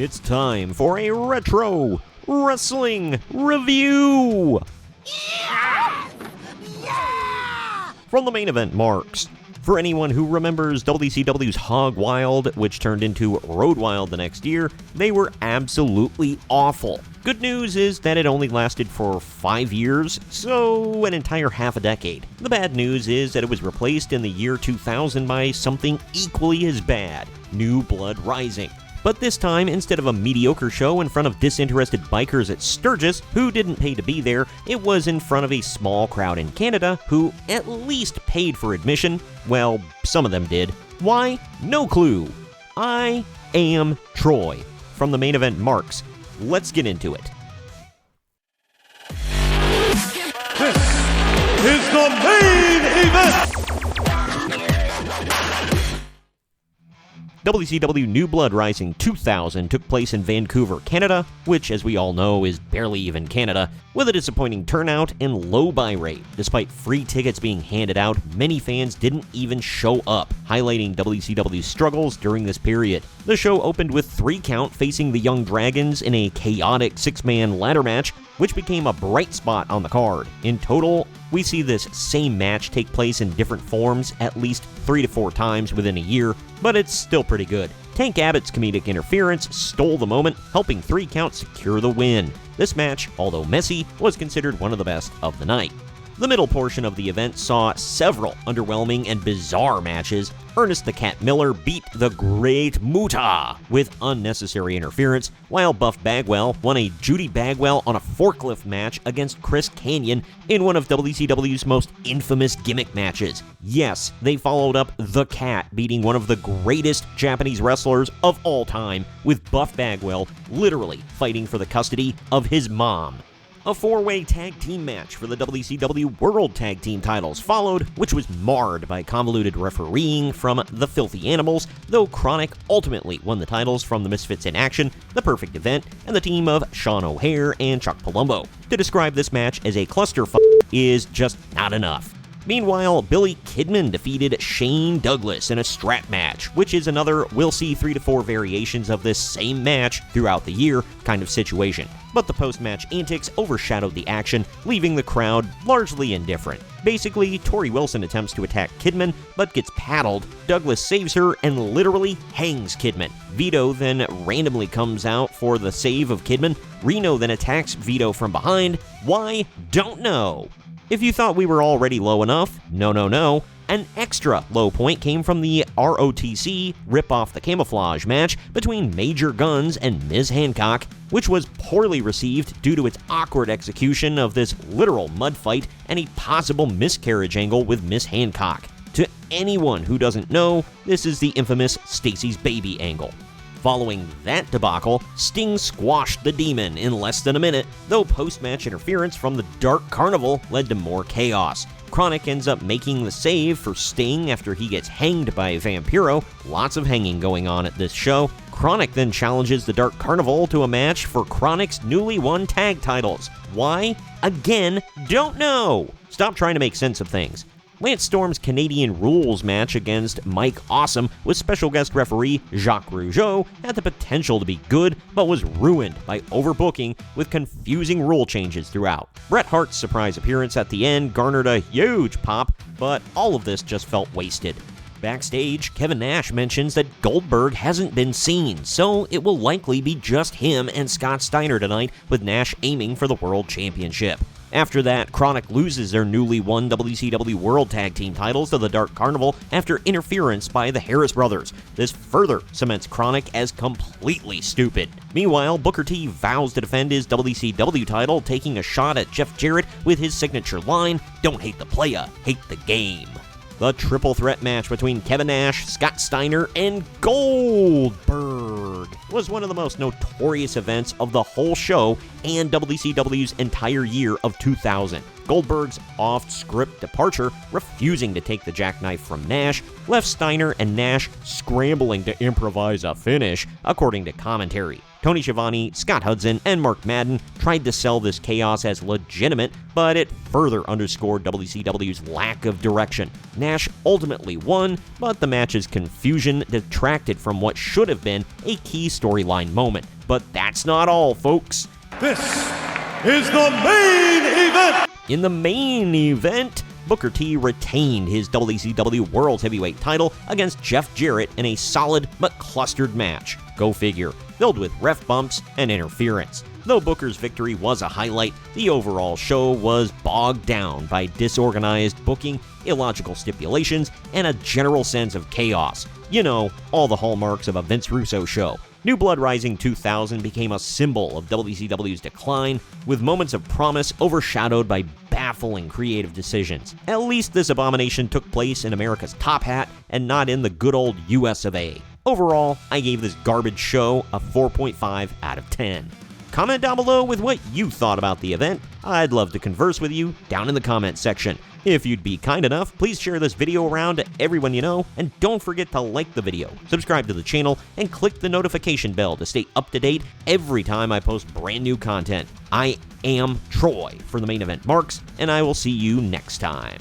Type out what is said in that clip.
It's time for a retro wrestling review! From the main event marks. For anyone who remembers WCW's Hog Wild, which turned into Road Wild the next year, they were absolutely awful. Good news is that it only lasted for 5 years, so an entire half a decade. The bad news is that it was replaced in the year 2000 by something equally as bad, New Blood Rising. But this time, instead of a mediocre show in front of disinterested bikers at Sturgis who didn't pay to be there, it was in front of a small crowd in Canada who at least paid for admission. Well, some of them did. Why? No clue. I am Troy. From the main event marks, let's get into it. This is the main event! WCW New Blood Rising 2000 took place in Vancouver, Canada, which, as we all know, is barely even Canada, with a disappointing turnout and low buy rate. Despite free tickets being handed out, many fans didn't even show up, highlighting WCW's struggles during this period. The show opened with 3 count facing the Young Dragons in a chaotic 6-man ladder match, which became a bright spot on the card. In total, we see this same match take place in different forms at least 3 to 4 times within a year, but it's still pretty good. Tank Abbott's comedic interference stole the moment, helping 3 count secure the win. This match, although messy, was considered one of the best of the night. The middle portion of the event saw several underwhelming and bizarre matches. Ernest the Cat Miller beat the Great Muta with unnecessary interference, while Buff Bagwell won a Judy Bagwell on a forklift match against Chris Kanyon in one of WCW's most infamous gimmick matches. Yes, they followed up The Cat beating one of the greatest Japanese wrestlers of all time, with Buff Bagwell literally fighting for the custody of his mom. A 4-way tag team match for the WCW World Tag Team titles followed, which was marred by convoluted refereeing from the Filthy Animals, though Chronic ultimately won the titles from the Misfits in Action, The Perfect Event, and the team of Sean O'Haire and Chuck Palumbo. To describe this match as a clusterfuck is just not enough. Meanwhile, Billy Kidman defeated Shane Douglas in a strap match, which is another we'll see 3 to 4 variations of this same match throughout the year kind of situation. But the post-match antics overshadowed the action, leaving the crowd largely indifferent. Basically, Tori Wilson attempts to attack Kidman, but gets paddled. Douglas saves her and literally hangs Kidman. Vito then randomly comes out for the save of Kidman. Reno then attacks Vito from behind. Why? Don't know. If you thought we were already low enough, no. An extra low point came from the ROTC Rip Off the Camouflage match between Major Guns and Ms. Hancock, which was poorly received due to its awkward execution of this literal mud fight and a possible miscarriage angle with Ms. Hancock. To anyone who doesn't know, this is the infamous Stacy's Baby angle. Following that debacle, Sting squashed the Demon in less than a minute, though post-match interference from the Dark Carnival led to more chaos. Chronic ends up making the save for Sting after he gets hanged by Vampiro. Lots of hanging going on at this show. Chronic then challenges the Dark Carnival to a match for Chronic's newly won tag titles. Why? Again, don't know. Stop trying to make sense of things. Lance Storm's Canadian Rules match against Mike Awesome with special guest referee Jacques Rougeau had the potential to be good, but was ruined by overbooking with confusing rule changes throughout. Bret Hart's surprise appearance at the end garnered a huge pop, but all of this just felt wasted. Backstage, Kevin Nash mentions that Goldberg hasn't been seen, so it will likely be just him and Scott Steiner tonight, with Nash aiming for the World Championship. After that, Chronic loses their newly won WCW World Tag Team titles to the Dark Carnival after interference by the Harris Brothers. This further cements Chronic as completely stupid. Meanwhile, Booker T vows to defend his WCW title, taking a shot at Jeff Jarrett with his signature line, "Don't hate the playa, hate the game." The triple threat match between Kevin Nash, Scott Steiner, and Goldberg was one of the most notorious events of the whole show and WCW's entire year of 2000. Goldberg's off-script departure, refusing to take the jackknife from Nash, left Steiner and Nash scrambling to improvise a finish, according to commentary. Tony Schiavone, Scott Hudson, and Mark Madden tried to sell this chaos as legitimate, but it further underscored WCW's lack of direction. Nash ultimately won, but the match's confusion detracted from what should have been a key storyline moment. But that's not all, folks. This is the main event! In the main event, Booker T retained his WCW World Heavyweight title against Jeff Jarrett in a solid but clustered match. Go figure, filled with ref bumps and interference. Though Booker's victory was a highlight, the overall show was bogged down by disorganized booking, illogical stipulations, and a general sense of chaos. You know, all the hallmarks of a Vince Russo show. New Blood Rising 2000 became a symbol of WCW's decline, with moments of promise overshadowed by baffling creative decisions. At least this abomination took place in America's top hat and not in the good old US of A. Overall, I gave this garbage show a 4.5 out of 10. Comment down below with what you thought about the event. I'd love to converse with you down in the comments section. If you'd be kind enough, please share this video around to everyone you know, and don't forget to like the video, subscribe to the channel, and click the notification bell to stay up to date every time I post brand new content. I am Troy for the Main Event Marks, and I will see you next time.